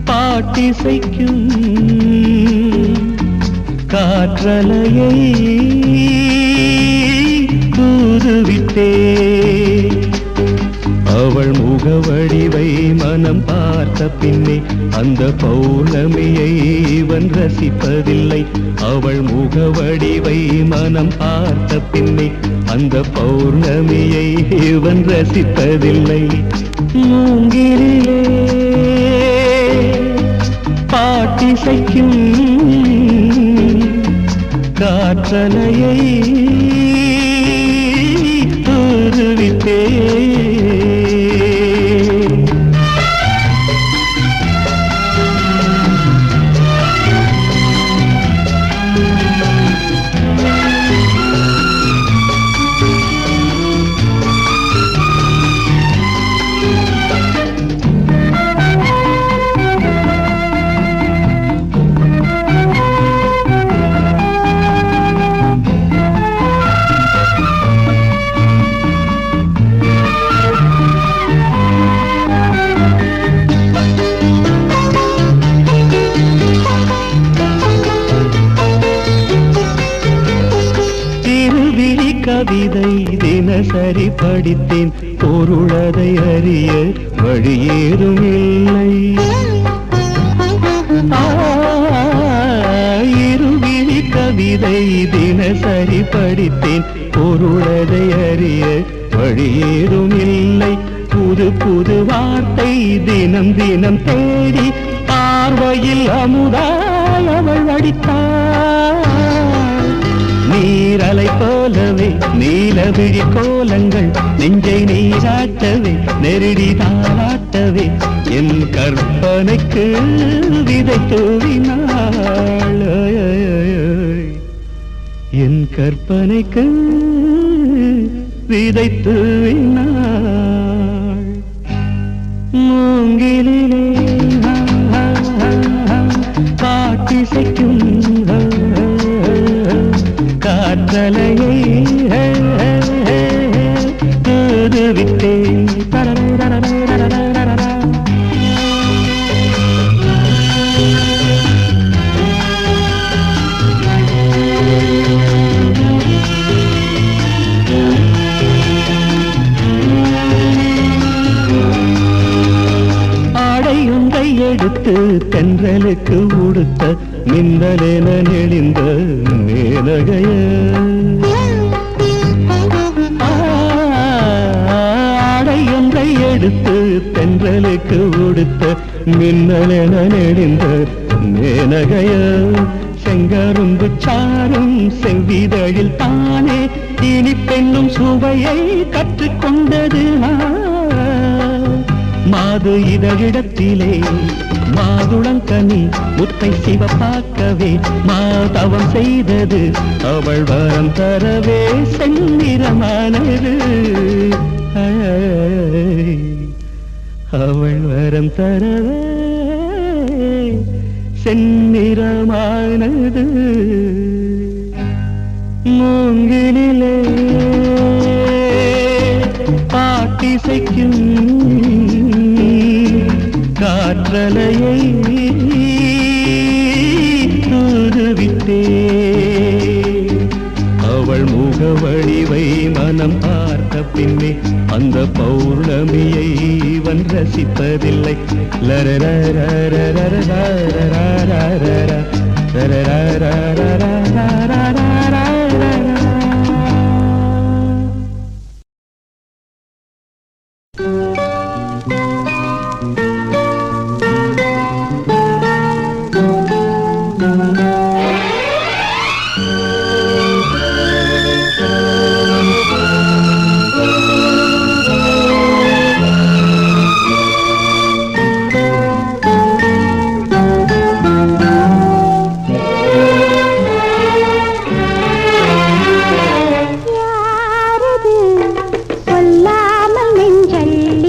பாட்டிசைக்கும் காற்றலையை தூதுவிட்டே அவள் முகவடிவை மனம் பார்த்த பின்னே அந்த பௌர்ணமியை இவன் ரசிப்பதில்லை. அவள் முகவடிவை மனம் பார்த்த பின்னே அந்த பௌர்ணமியை இவன் ரசிப்பதில்லை. மூங்கிலே பாட்டிசைக்கும் காற்றலையை தூதுவிட்டே கவிதை தினசரி படித்தேன், பொருளதை அறிய வழியேதும் இல்லை. இருவிழி கவிதை தினசரி படித்தேன், பொருளதை அறிய வழியேதும் இல்லை. புது புது வார்த்தை தினம் தினம் தேடி பார்வையில் அமுதாய் அவள் வடித்தாள். நீரலை போலவே நீலவிழி கோலங்கள் நெஞ்சை நீராட்டவே நெருடி தாராட்டவே என் கற்பனைக்கு விதை தூவினாள். என் கற்பனைக்கு விதை தூவினாள். மூங்கிலே பாட்டிசைக்கும் காற்றலையை தூதுவிட்டேன். எடுத்து தென்றலுக்கு உடுத்த மின்னலென நெளிந்த மேலகைய ஆடை ஒன்றை எடுத்து தென்றலுக்கு உடுத்த மின்னலென நெளிந்த மேலகைய செங்கரும்பு சாரும் செவ்விதழில் தானே இனி பெண்ணும் சுவையை கற்றுக்கொண்டது மாது இதழிடத்திலே மாதுளங்கனி முத்தை சிவப்பாக்கவே மாதவம் செய்தது அவள் வரம் தரவே செந்நிறமானது அவள் வரம் தரவே செந்நிறமானது மூங்கிலே பாட்டிசைக்கும் காற்றலையை தூதுவிட்டே அவள் முகவடிவை மனம் பார்த்த பின்னே அந்த பௌர்ணமியை இவன் ரசிப்பதில்லை சொல்லாமல் நெஞ்சள்ளி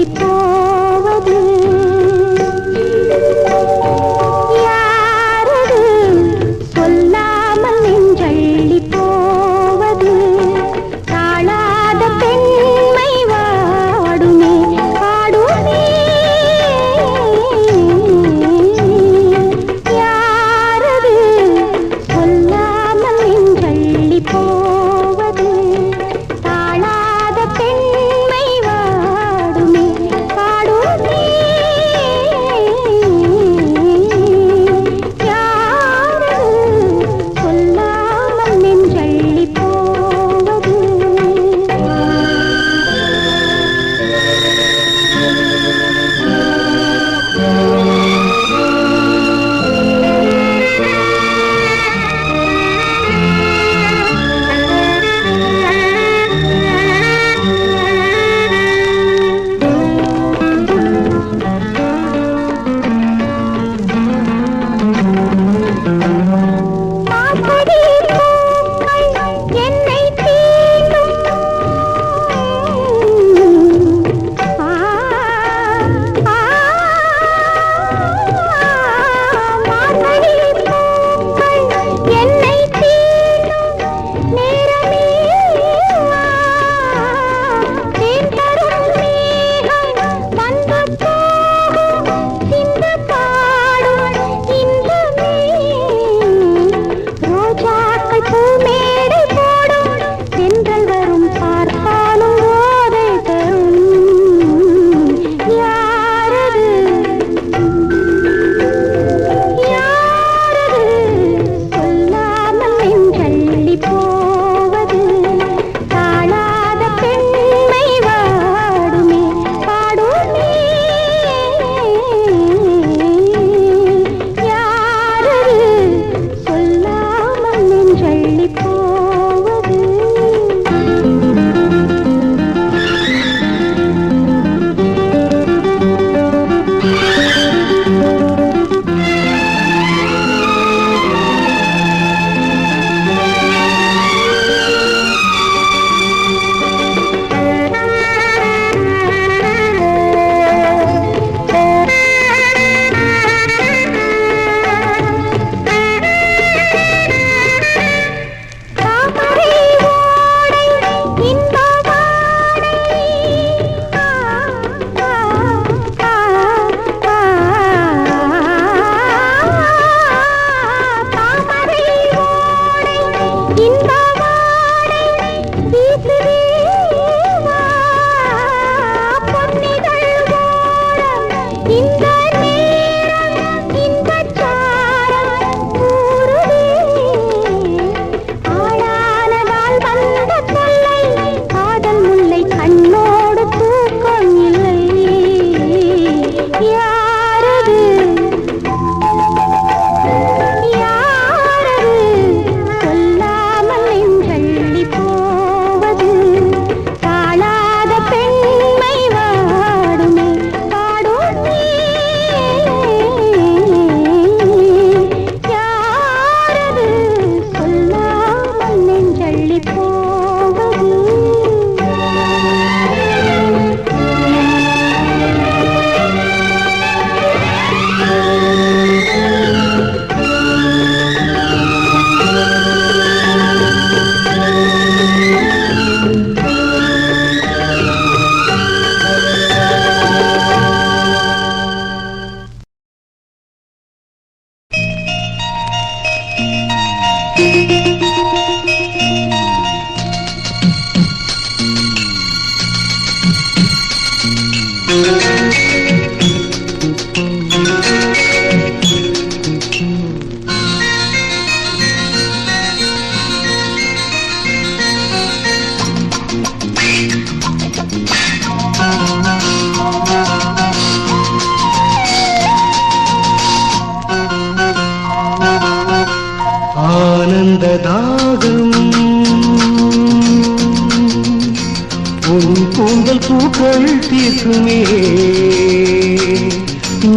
இருக்குமே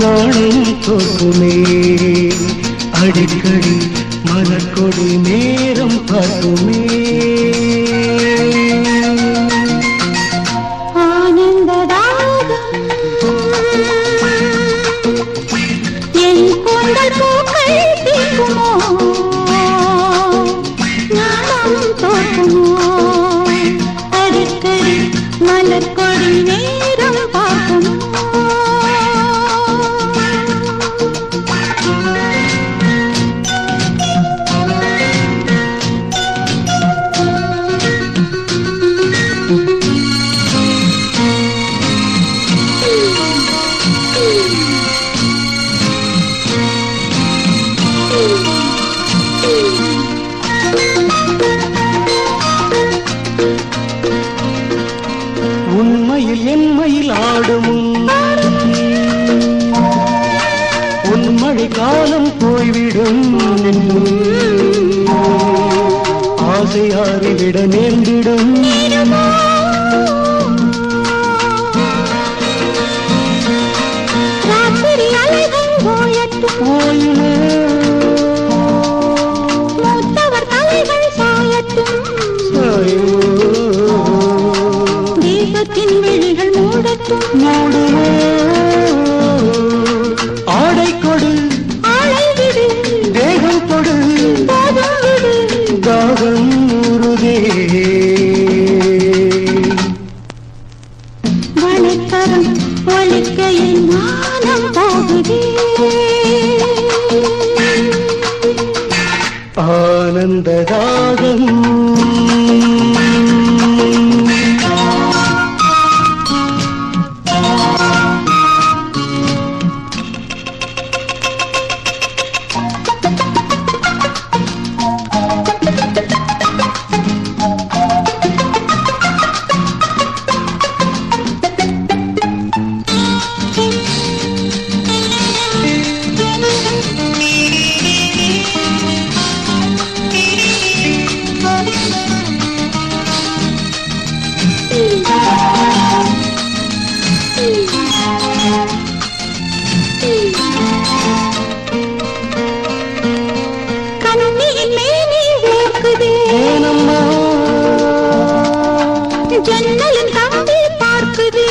நாளும் தோக்குமே அடிக்கடி மலர்கொடி நேரம் பார்க்குமே உண்மையில் என்மையில் ஆடும் உன்மழை காலம் போய்விடும் ஆசையாறிவிட நேர்ந்திடும் ஆடை கொடு ஆளை விடு தேகம் கொடு தாகம் உருதே வளைக்கரம் ஒலிக்கையில் மானம் போகுதே ஆனந்த தாகம் ஜன்னலின் கம்பி பார்க்குது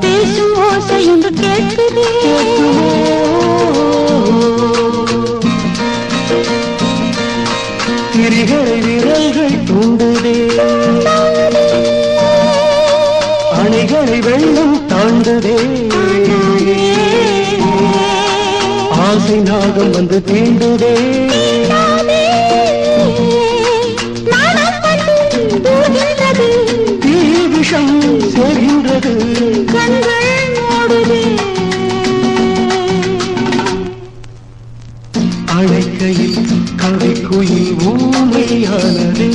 பேசும் ஓசை என்று கேட்குது திரிகளை விரல்கள் தூண்டுதே அணைகளை வெள்ளம் தாண்டுதே ஆசை நாகம் வந்து தீண்டுதே விஷம் சேர்கின்றது கண்கள் மூடுதே அழைக்கையில் கவிக்குயில் ஊமையானதே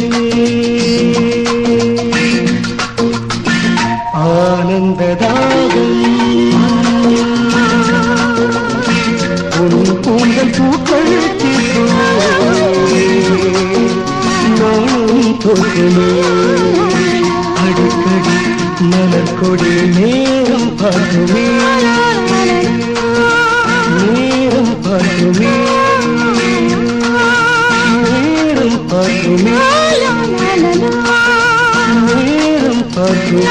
ஆனந்ததாகம் உன் கூந்தல் பூக்கள் நானும் தோற்றுமே அடிக்கடி மலர்கொடி நேரம் பார்க்குமே நேரம் பார்க்குமே நேரம் பார்க்குமே நேரம் பார்க்குமே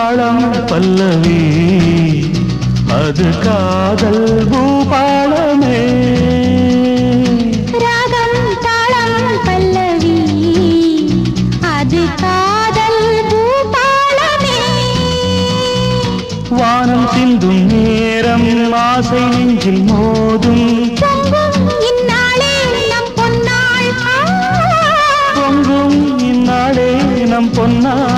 தாளம் பல்லவி அது காதல் பூபாளமே. ராகம் தாளம் பல்லவி அது காதல் பூபாளமே. வானம் சிந்தும் நேரம் ஆசை நெஞ்சில் மோதும் இந்நாளே நம் பொன்னாள். பொங்கும் இந்நாளே நம் பொன்னாள்.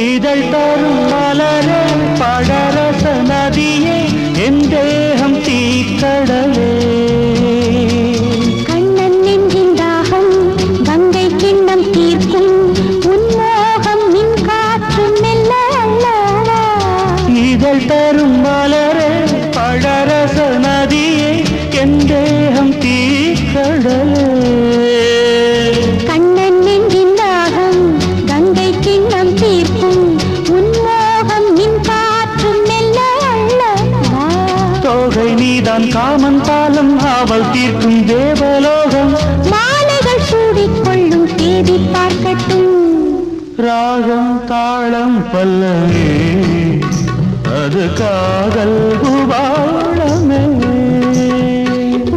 இதழ் தரும் மலரே பழரச நதியே என் தேகம் தீக்கடலே. கண்ணன் நெஞ்சின் தாகம் கங்கை கிண்ணம் தீர்க்கும் உன்மோகம் நின் காற்று மெல்ல அல்லவா. இதழ் தரும் மலரே பழரச நதியே என் தேகம் தீக்கடலே. கண்ணன் நெஞ்சின் தாகம் கங்கை கிண்ணம் தீர்க்கும் உன்மோகம் நின் காற்று மெல்ல அல்லவா. தோகை நீதான் காமன் பாலம் அவள் தீர்க்கும் தேவலோகம். மாலைகள் சூடிக்கொள்ளும் தேதி பார்க்கட்டும். ராகம் தாளம் பல்லவி அது காதல் பூபாளமே.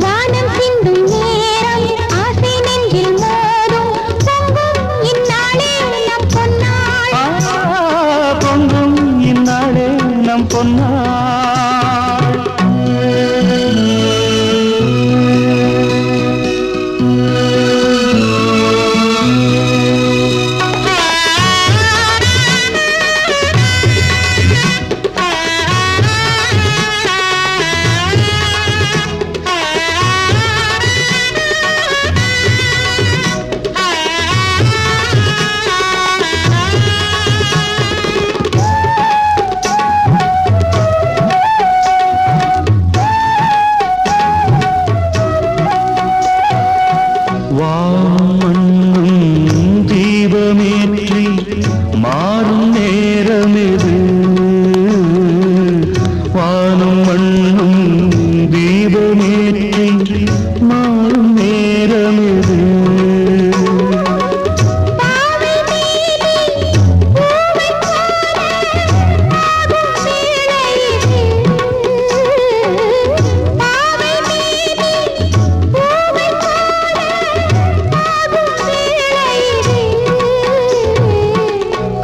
வானம் சிந்தும் நேரம் ஆசை நெஞ்சில் மோதும் பொங்கும் இந்நாளே நம் பொன்னாள். பொங்கும் இந்நாளே நம் பொன்னாள். வாமண்ணும் தீபமேற்றி மாறும் நேரமிது. வானும் மண்ணும் தீபமேற்றி மாறும் நேரமிது. பாவை மீது பூவை போல வேளை இது. பாவை மீது பூவை போல வேளை இது.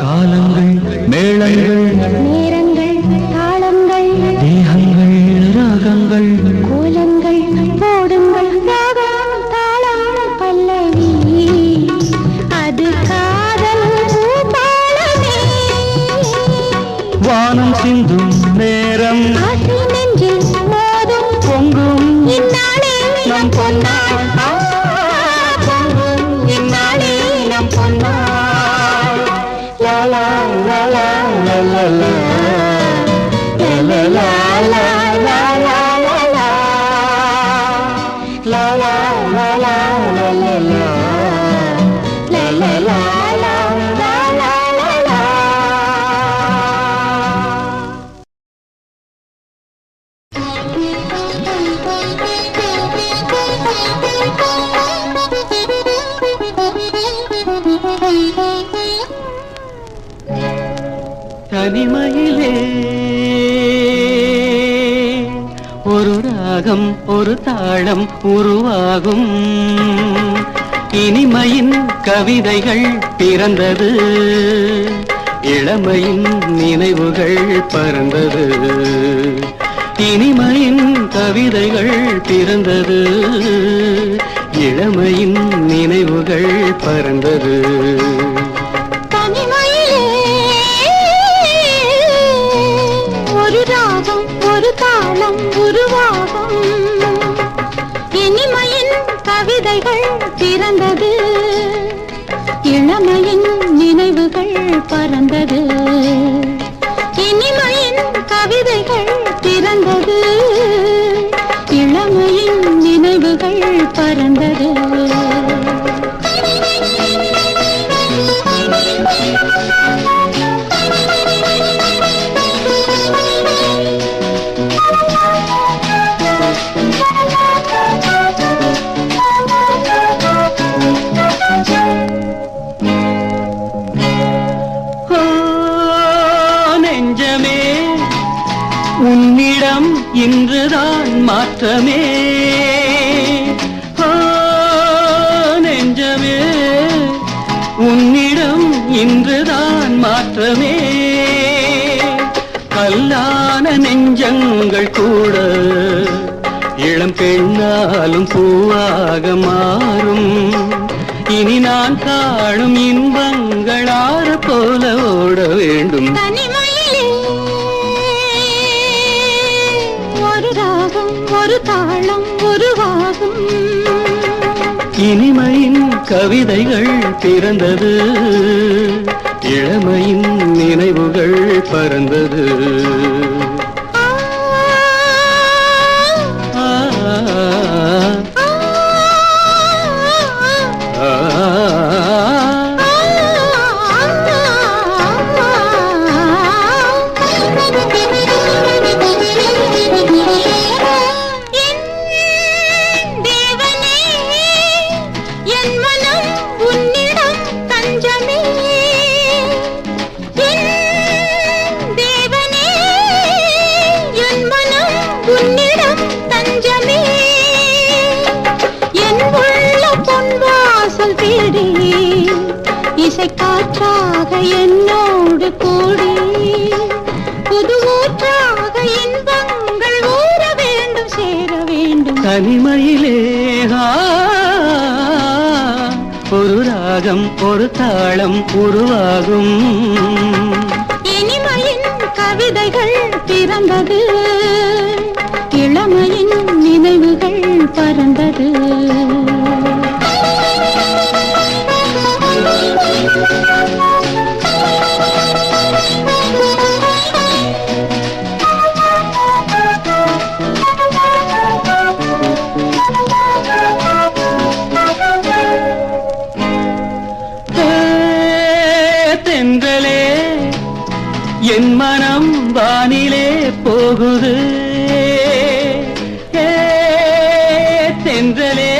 காலங்கள் மேளங்கள் நேரங்கள் தாளங்கள் தேகங்கள் ராகங்கள் கோலங்கள் போடுங்கள். ராகம் தாளம் பல்லவி அது காதல் பூபாளமே. வானம் சிந்தும் நேரம் ஆசை நெஞ்சில் மோதும் பொங்கும் இந்நாளே நம் பொன்னாள். பொங்கும் இந்நாளே நம் பொன்னாள். லா லா லா லா லா லா லா. லா லா லா லா லா லா லா. லா லா லா லா லா லா லா. லா லா லா லா லா லா லா லா. தனிமையிலே ஒரு ராகம் ஒரு தாளம் உருவாகும். இனிமையின் கவிதைகள் பிறந்தது. இளமையின் நினைவுகள் பறந்தது. இனிமையின் கவிதைகள் பிறந்தது. இளமையின் நினைவுகள் பறந்தது. ஒரு ராகம் ஒரு தாளம் உருவாகும். இனிமையின் கவிதைகள் பிறந்தது. இளமையின் நினைவுகள் பறந்தது. இனிமையின் கவிதைகள் இன்றுதான் மாற்றமே. ஓ நெஞ்சமே, உன்னிடம் இன்றுதான் மாற்றமே. கல்லான நெஞ்சங்கள் கூட இளம் பெண்ணாலும் பூவாக மாறும். இனி நான் காணும் இன்பங்கள் ஆறு போல ஓட வேண்டும். தனிமையிலே ஒரு ராகம் ஒரு தாளம் உருவாகும். இனிமையின் கவிதைகள் பிறந்தது, இளமையின் நினைவுகள் பறந்தது. இசை காற்றாக என்னோடு கூடி புது ஊற்றாக இன்பங்கள் ஊற வேண்டும் சேர வேண்டும். தனிமையிலே ஒரு ராகம் ஒரு தாளம் உருவாகும். இனிமையின் கவிதைகள் பிறந்தது, இளமையின் நினைவுகள் பறந்தது. தென்றலே என் மனம் வானிலே போகுது. தென்றலே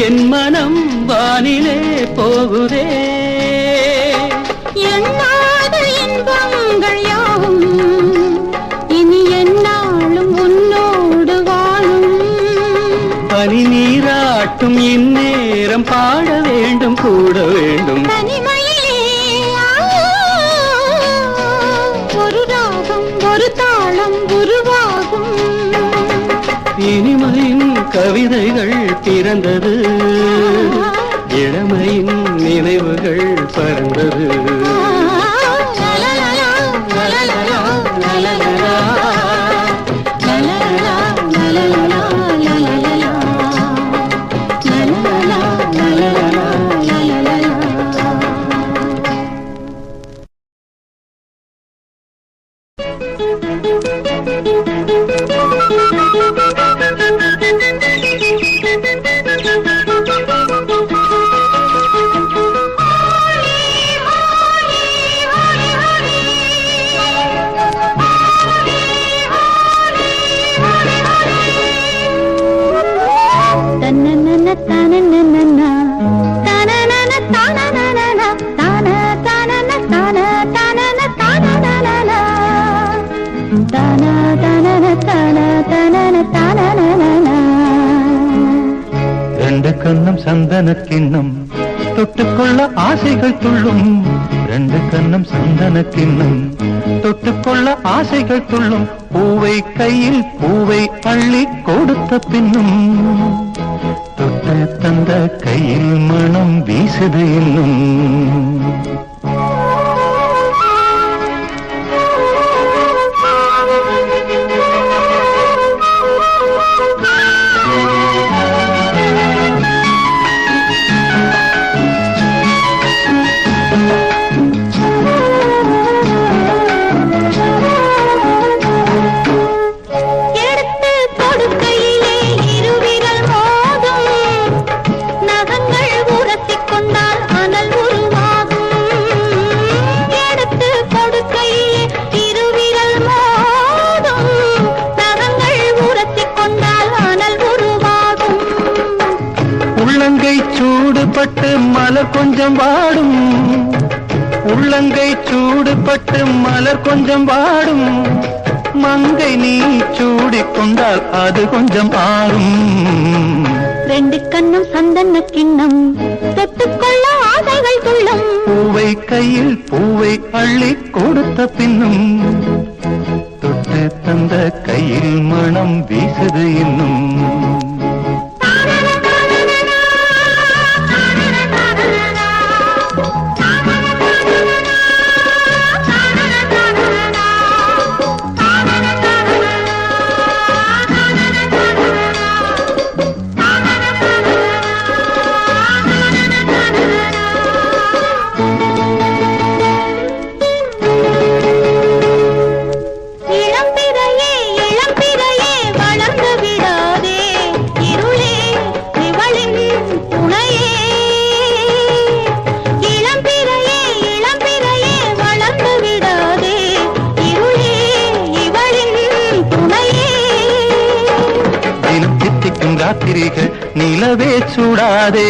என் மனம் வானிலே போகுதே. எண்ணாத இன்பங்கள் யாவும் இனி என்னாலும் உன்னோடு வாழும். பனி நீராட்டும் இந்நேரம் பாட வேண்டும் கூட வேண்டும். தனிமையிலே ஒரு ராகம் ஒரு தாளம் உருவாகும். இனிமையின் கவிதைகள் பிறந்தது, இளமையின் நினைவுகள் பறந்தது. ரெண்டு கண்ணம் சந்தன கிண்ணம் தொட்டுக்கொள்ள ஆசைகள் துள்ளும். ரெண்டு கண்ணம் சந்தன கிண்ணம் தொட்டுக்கொள்ள ஆசைகள் துள்ளும். பூவை கையில் பூவை அள்ளி கொடுத்த பின்னும் தொட்டு தந்த கையில் மனம் வீசுது இன்னும். சூடுபட்டு மலர் கொஞ்சம் வாடும். உள்ளங்கை சூடுபட்டு மலர் கொஞ்சம் வாடும். மங்கை நீ சூடிக்கொண்டால் அது கொஞ்சம் ஆறும். ரெண்டு கண்ணும் சந்தன கிண்ணம் தொட்டுக்கொள்ள ஆசைகள் துள்ளும். பூவை கையில் பூவை அள்ளி கொடுத்த பின்னும் தொட்டு தந்த கையில் மனம் வீசுது இன்னும். ராத்திரிகள் நிலவே சூடாதே,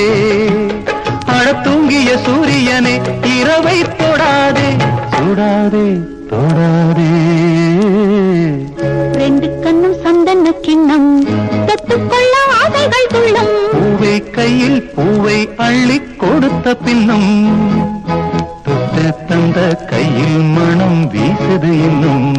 அழத்தூங்கிய சூரியனே இரவை தொடாதே, சூடாதே தொடாதே. ரெண்டு கண்ணும் சந்தன கிண்ணம் தொட்டுக்கொள்ள ஆசைகள் துள்ளும். பூவை கையில் பூவை அள்ளி கொடுத்த பின்னும் தொட்டு தந்த கையில் மனம் வீசுது இன்னும்.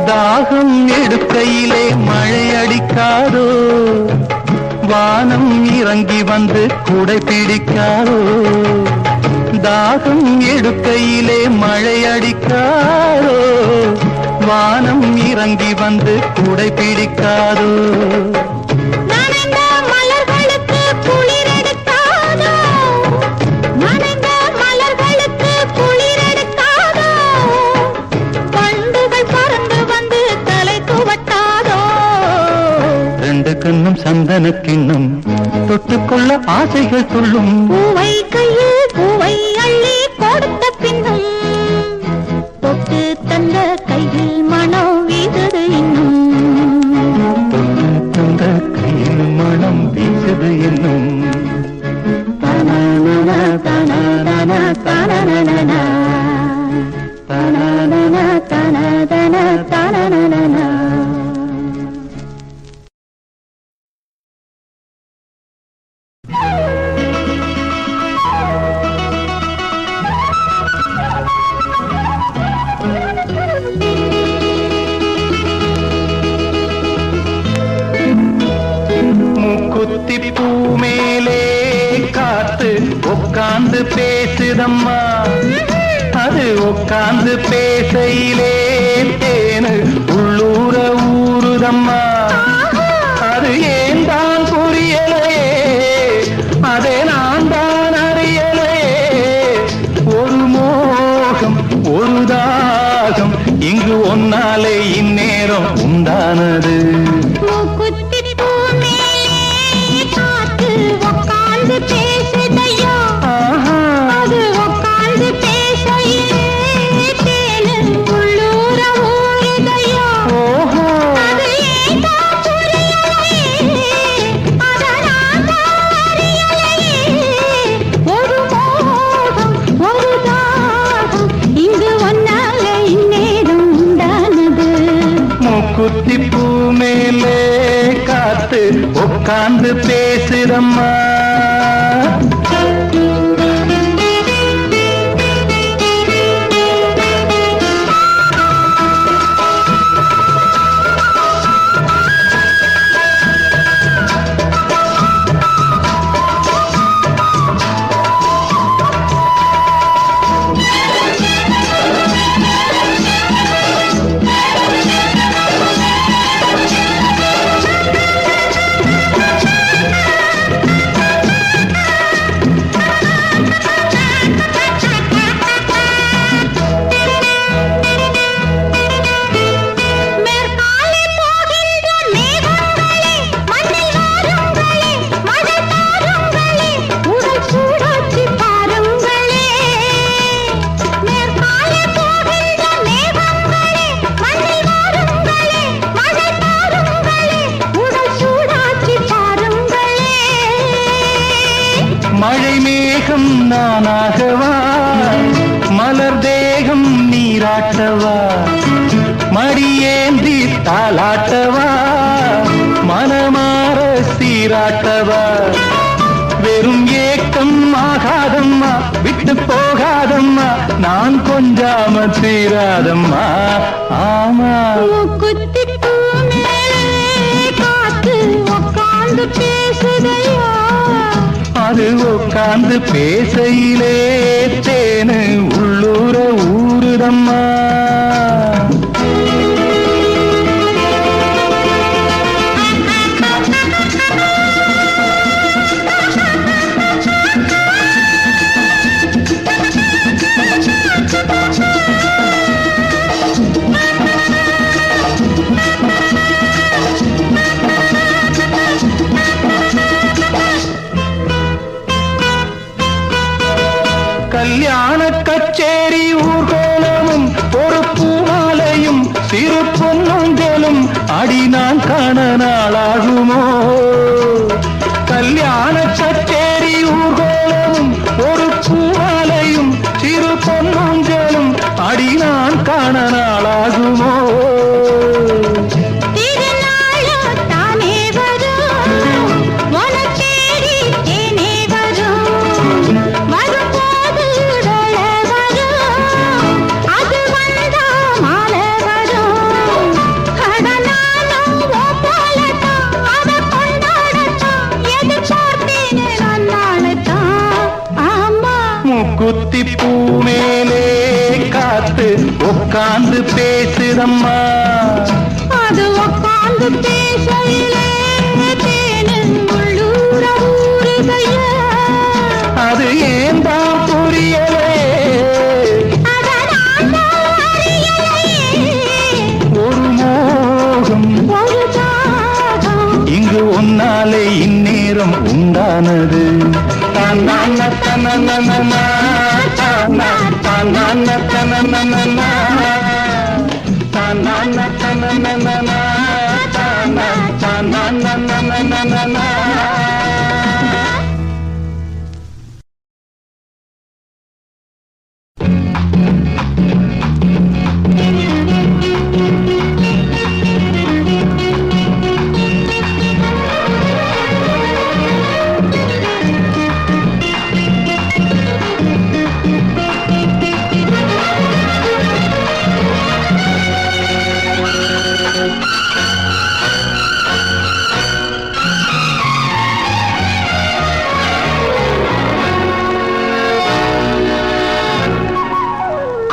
தாகம் எடுக்கையிலே மழை அடிக்காதோ, வானம் இறங்கி வந்து குடை பிடிக்காதோ. தாகம் எடுக்கையிலே மழை அடிக்காதோ, வானம் இறங்கி வந்து குடை பிடிக்காதோ. கண்ணும் சந்தன கிண்ணம் தொட்டுக்கொள்ள ஆசைகள் துள்ளும். பூவை கையில் பூவை அள்ளி கொடுத்த பின்னும் தொட்டு தந்த கையில் மனம் வீசுது இன்னும். தொட்டு தந்த கையில் மனம் வீசுது இன்னும். தனனன தனனன தனனன தனனன தனனன தனனன. மூக்குத்தி பூ மேலே காத்து உட்கார்ந்து பேசுதம்மா, அது உட்கார்ந்து பேசையிலே தேனு உள்ளூர ஊறுதம்மா. அது ஏன் தான் புரியலையே, அதை நான் தான் அறியலையே. ஒரு மோகம் ஒரு தாகம் இங்கு ஒன்னாலே இந்நேரம் உண்டானது. குத்திப்பூ மேலே காத்து உட்கார்ந்து பேசுதம்மா. நானாகவா மலர் தேகம் நீராட்டவா மடியேந்தி தாலாட்டவா மனமாற சீராட்டவா வெறும் ஏக்கம் ஆகாதம்மா விட்டு போகாதம்மா நான் கொஞ்சாம தீராதம்மா ஆமா குத்தி காத்து உட்கார்ந்து பேசுதையா அது உட்கார்ந்து பேசையிலே தேனு உள்ளூர ஊருதம்மா கல்யாண கச்சேரி ஊர்கோலமும் ஒரு பூமாலையும் சிறு பொன்னொஞ்சலும் அடி நான் காண நாளாகுமோ கல்யாண கச்சேரி ஊர்கோலமும் ஒரு பூமாலையும் சிறு பொன்னொஞ்சலும் அடி நான் காண நாளாகுமோ குத்தி பூ மேலே காத்து உட்கார்ந்து பேசுதம்மா அது உட்கார்ந்து பேசையிலே உள்ளூர ஊருதையா அது ஏன் தான் புரியலே ஒரு மோகம் ஒரு தாகம் இங்கு உன்னாலே இந்நேரம் உண்டானது தன்னான தனனனா தன்னான தனனனா தன்னான தனனனா தன்னான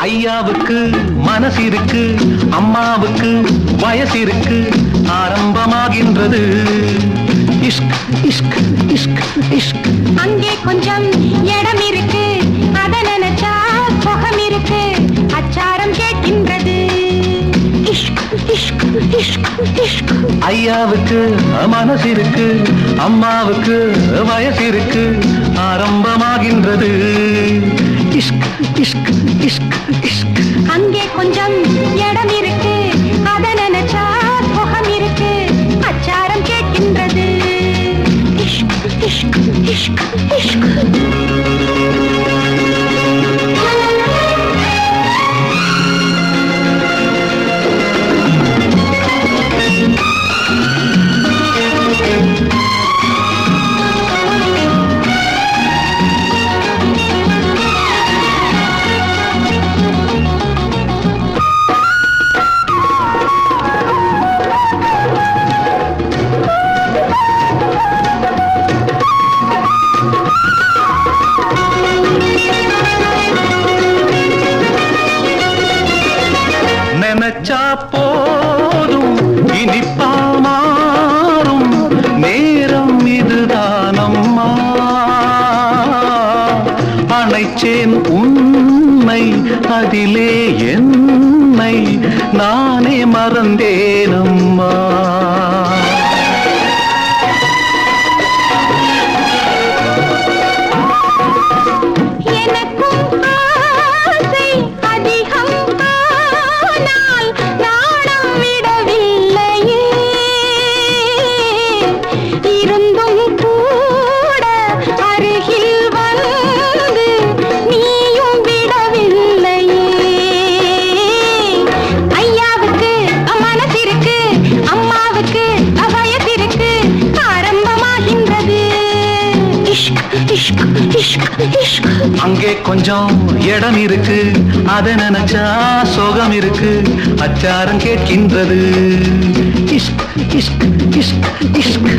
ஐயாவுக்கு மனசு இருக்கு அம்மாவுக்கு வயசு இருக்கு ஆரம்பமாகின்றது இஷ்க் இஷ்க் இஷ்க் இஷ்க் அங்கே கொஞ்சம் இடம் இருக்கு அத நினைச்சா சுகம் இருக்கு அச்சாரம் கேட்கின்றது இஷ்க் இஷ்க் இஷ்க் இஷ்க் ஐயாவுக்கு மனசு இருக்கு அம்மாவுக்கு வயசு இருக்கு ஆரம்பமாகின்றது இஷ்க் இஷ்க் இஷ்க் இஷ்க் அங்கே கொஞ்சம் இடம் இருக்கு அத நினைச்சா சுகம் இருக்கு அச்சாரம் கேட்கின்றது இஷ்க் இஷ்க் இஷ்க் இஷ்க் நினைச்சா போதும் இனிப்பா மாறும் நேரம் இதுதானம்மா அணைச்சேன் உன்னை அதிலே என்னை நானே மறந்தேனம்மா இஷ்க் இஷ்க் இஷ்க். அங்கே கொஞ்சம் இடம் இருக்கு, அதை நினைச்சா சோகம் இருக்கு, அச்சாரம் கேட்கின்றது. இஷ்க் இஷ்க் இஷ்க் இஷ்க்.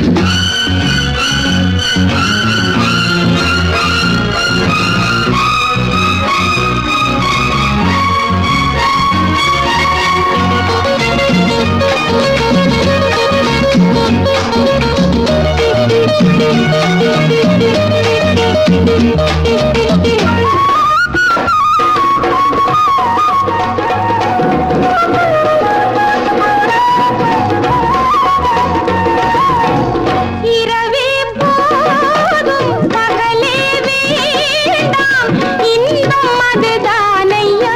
இரவே போதும் பகலே வேண்டாம், இன்பம் அதுதானையா.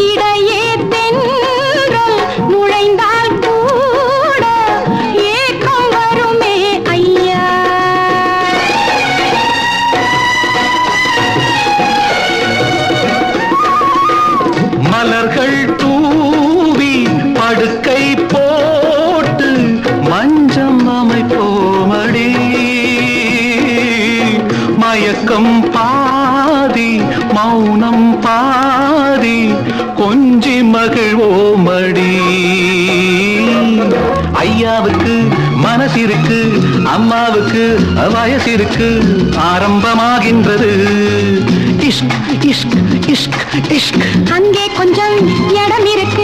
இடையே தென்றல் நுழைந்தால் கூட ஏக்கம் வருமே ஐயா. மலர்கள் தூவி படுக்கை போட்டு மஞ்சம் அமைப்போமடி, மயக்கம் பாதி மௌனம் பாதி கொஞ்சி மகிழ்வோமடி. ஐயாவுக்கு மனசிருக்கு, அம்மாவுக்கு வயசிருக்கு, ஆரம்பமாகின்றது. இஷ்க் இஷ்க் இஷ்க் இஷ்க். அங்கே கொஞ்சம் இடம் இருக்கு,